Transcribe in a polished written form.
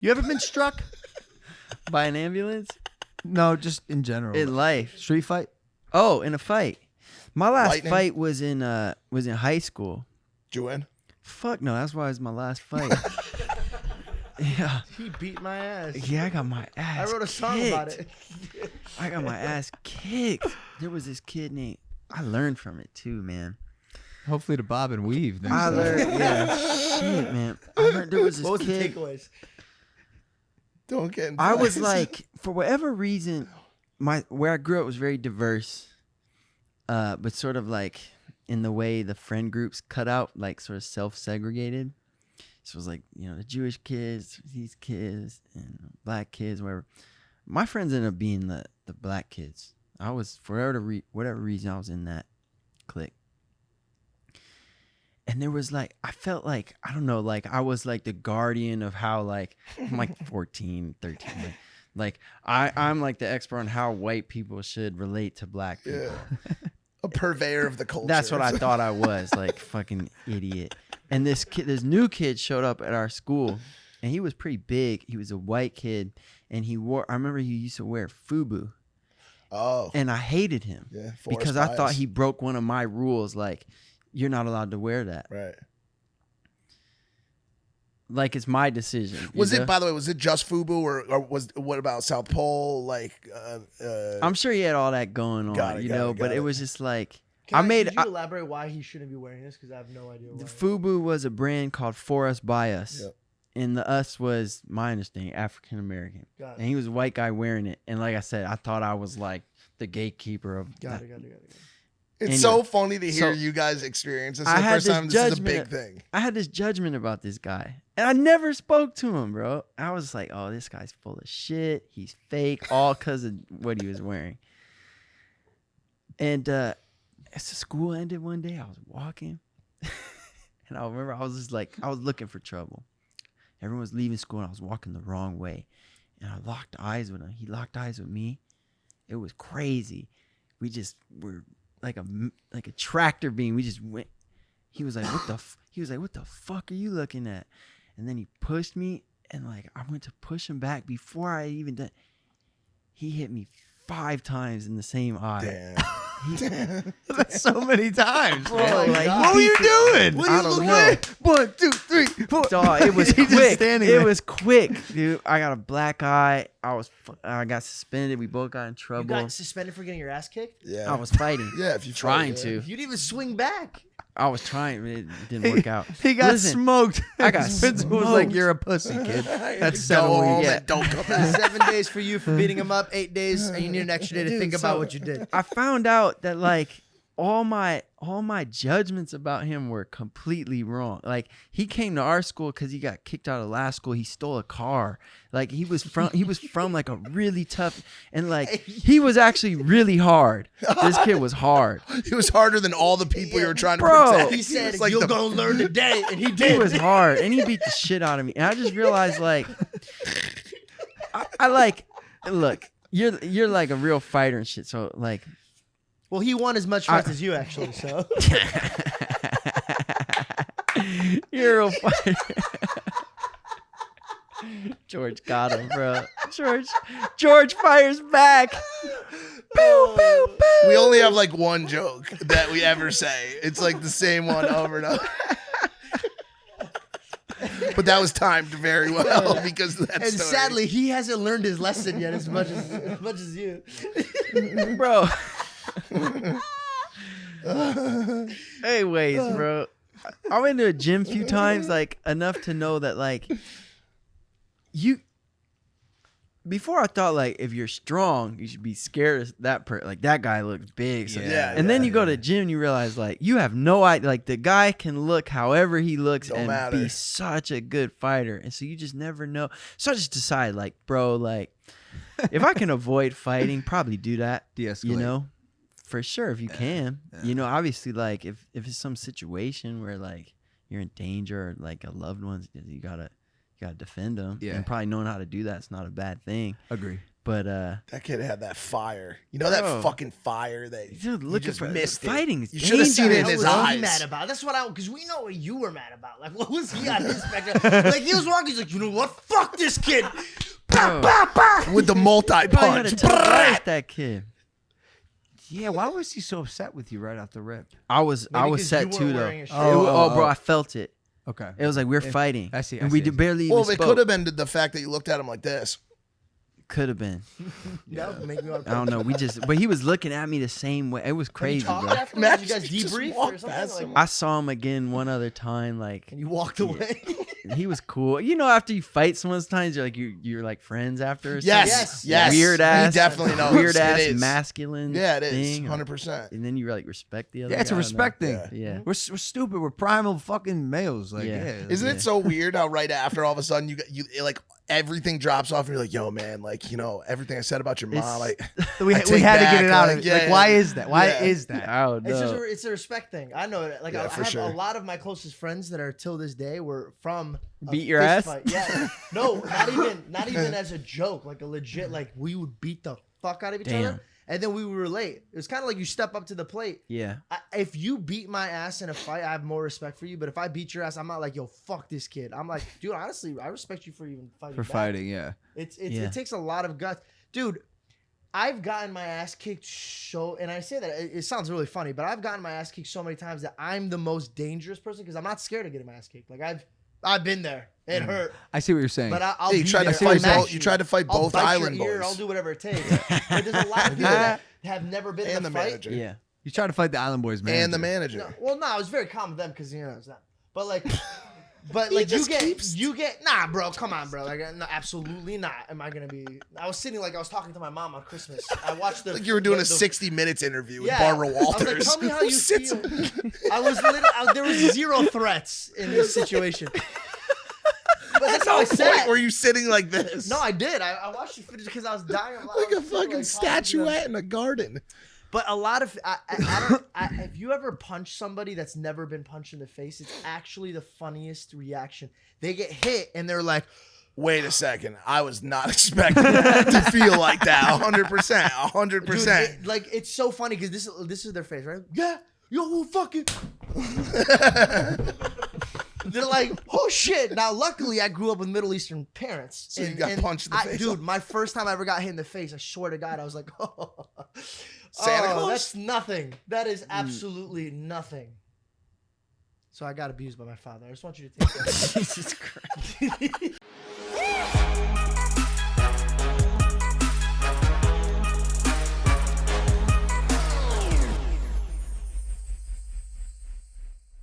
You ever been struck? By an ambulance? No, just in general. In life. Street fight? Oh, in a fight. My last Lightning? fight was in high school. Did you win? Fuck no, that's why it was my last fight. Yeah. He beat my ass. Yeah, I got my ass I wrote a song kicked. about it. I got my ass kicked. There was this kid named, I learned from it too, man. Hopefully to bob and weave. I learned, yeah. Shit, man. I learned there was this What was kid. the takeaways? Don't get in I was fights. like, for whatever reason, where I grew up was very diverse, but sort of like in the way the friend groups cut out, like sort of self-segregated. So it was like, you know, the Jewish kids, these kids, and black kids, whatever. My friends ended up being the black kids. I was, for whatever reason, I was in that clique. And there was like, I felt like, I don't know, like I was like the guardian of how like, I'm like 14, 13. Like I'm like the expert on how white people should relate to black people. Yeah. A purveyor of the culture. That's what I thought I was, like fucking idiot. And this new kid showed up at our school and he was pretty big. He was a white kid and I remember he used to wear FUBU. Oh. And I hated him because I thought he broke one of my rules. Like, you're not allowed to wear that. Right. Like, it's my decision. Was it, by the way, was it just FUBU or what about South Pole? Like, I'm sure he had all that going on, but it was just like, Could you elaborate why he shouldn't be wearing this? Because I have no idea why. FUBU was a brand called For Us By Us. Yep. And the us was, my understanding, African American. And he was a white guy wearing it. And like I said, I thought I was like the gatekeeper of Got it. It's so funny to hear you guys experience this. The first time this is a big thing. I had this judgment about this guy. And I never spoke to him, bro. I was like, oh, this guy's full of shit. He's fake, all because of what he was wearing. And as the school ended one day, I was walking. And I remember I was just like, I was looking for trouble. Everyone was leaving school and I was walking the wrong way. And I locked eyes with him. He locked eyes with me. It was crazy. We just were like a tractor beam. We just went. He was like, what the fuck are you looking at? And then he pushed me and like I went to push him back before I even did. He hit me 5 times in the same eye. Damn. That's so many times. Bro, like, what were you doing? I don't know. 1, 2, 3, 4. Dog, it was He just quick. standing It there. was quick, dude. I got a black eye. I got suspended. We both got in You trouble. got suspended for getting your ass kicked? Yeah. I was fighting. Yeah, if you trying fight, to. You didn't even swing back. I was trying. It didn't work out. He got Listen, smoked. I got His principal was smoked. like, "You're a pussy, kid." That's Go 7 home weeks. and don't come back. 7 days for you for beating him up, 8 days, and you need an extra day to think about what you did. I found out that like all my judgments about him were completely wrong. Like he came to our school because he got kicked out of last school. He stole a car. Like he was from like a really tough, and like he was actually really hard. This kid was hard. He was harder than all the people you were trying to Bro. protect. He said, was like you're the- going to learn today, and he He did. was hard, and he beat the shit out of me. And I just realized like I like look. You're like a real fighter and shit. So like. Well, he won as much fights as you, actually, so. You're a real fighter. George got him, bro. George fires back. Pew, pew, pew. We only have like one joke that we ever say. It's like the same one over and over. But that was timed very well because of that And story. sadly, he hasn't learned his lesson yet as much as you. Bro. Anyways, bro. I went to a gym a few times, like enough to know that like before I thought like if you're strong, you should be scared of that person. Like that guy looks big. So, Yeah, and then you go to the gym and you realize like you have no idea. Like the guy can look however he looks Don't and matter. be such a good fighter. And so you just never know. So I just decided like, bro, like if I can avoid fighting, probably do that. De-escalate. You know? For sure, if you can. You know, obviously like if it's some situation where like you're in danger or like a loved one's, you gotta defend them. Yeah. And probably knowing how to do that's not a bad thing. Agree. But that kid had that fire. You know that fucking fire that dude, you look just at missed. Fighting. You should have seen it in his What was he eyes. mad about? That's what because we know what you were mad about. Like, what was he on his spectrum? Like, he was walking, he's like, you know what? Fuck this kid. Bah, bah, bah. With the multi punch. That kid. Yeah, why was he so upset with you right off the rip? I was set too though. Bro, I felt it. Okay. It was like we're fighting. I see. And we barely even Well, spoke. it could have been the fact that you looked at him like this. Could have been. That would make me want to I don't know. But he was looking at me the same way. It was crazy, bro. Did you guys Just debrief walk or something? past Like, him. I saw him again one other time. Like and you walked away. he was cool. You know, after you fight someone, sometimes you're like you're like friends after. Or Yes, something. yes. Weird ass. He definitely knows. Weird It ass is. masculine. Yeah, it is. thing. 100%. And then you like respect the other. Yeah, it's a guy. respect thing. Yeah. We're stupid. We're primal fucking males. Like, Yeah. yeah. Isn't it so weird how right after all of a sudden you like everything drops off and you're like, yo, man, like, you know, everything I said about your mom, like, we I had take to get back, it out. like, Like, yeah, why is that? Why yeah. is that? I don't It's just know. it's a respect thing. I know it. Like Yeah, I for have sure. a lot of my closest friends that are till this day were from a Beat your fist ass? fight. Yeah. No, not even as a joke. Like a legit. Like we would beat the fuck out of each Damn. other, and then we would relate. It was kind of like you step up to the plate. Yeah. If you beat my ass in a fight, I have more respect for you. But if I beat your ass, I'm not like, yo, fuck this kid. I'm like, dude, honestly, I respect you for even fighting. For back. fighting, yeah. Yeah. It takes a lot of guts, dude. I've gotten my ass kicked and I say that it sounds really funny, but I've gotten my ass kicked so many times that I'm the most dangerous person because I'm not scared of getting my ass kicked. Like I've been there. It hurt, I see what you're saying. but I'll yeah, you be tried to there. fight I'll both. match You tried to fight I'll both bite island your ear, boys. I'll do whatever it takes. But there's a lot of people that have never been in And a the fight. manager. Yeah. you try to fight the Island Boys, man. And the manager. No, well, no, I was very calm with them because you know it's not. But like, He you just keeps- get nah, bro. Come on, bro. Like, no, absolutely not. Am I gonna be? I was sitting like I was talking to my mom on Christmas. I watched the Like you were doing the, a 60 Minutes interview with yeah, Barbara Walters. I was like, tell me how Who you sits- feel. I was literally there was zero threats in this situation. But that's how I What said. point were you sitting like this? No, I did. I watched you finish because I was dying. like a fucking statuette in a garden. But a lot of if you ever punch somebody that's never been punched in the face, it's actually the funniest reaction. They get hit and they're like, Wait a second. I was not expecting that to feel like that. 100%. 100%. dude, like it's so funny because this is their face, right? Yeah, yo, fucking. They're like, oh shit. Now, luckily, I grew up with Middle Eastern parents. So you got punched in the face. Dude, my first time I ever got hit in the face, I swear to God, I was like, oh, Santa Claus? that's nothing. That is absolutely nothing. So I got abused by my father. I just want you to take that. Jesus Christ.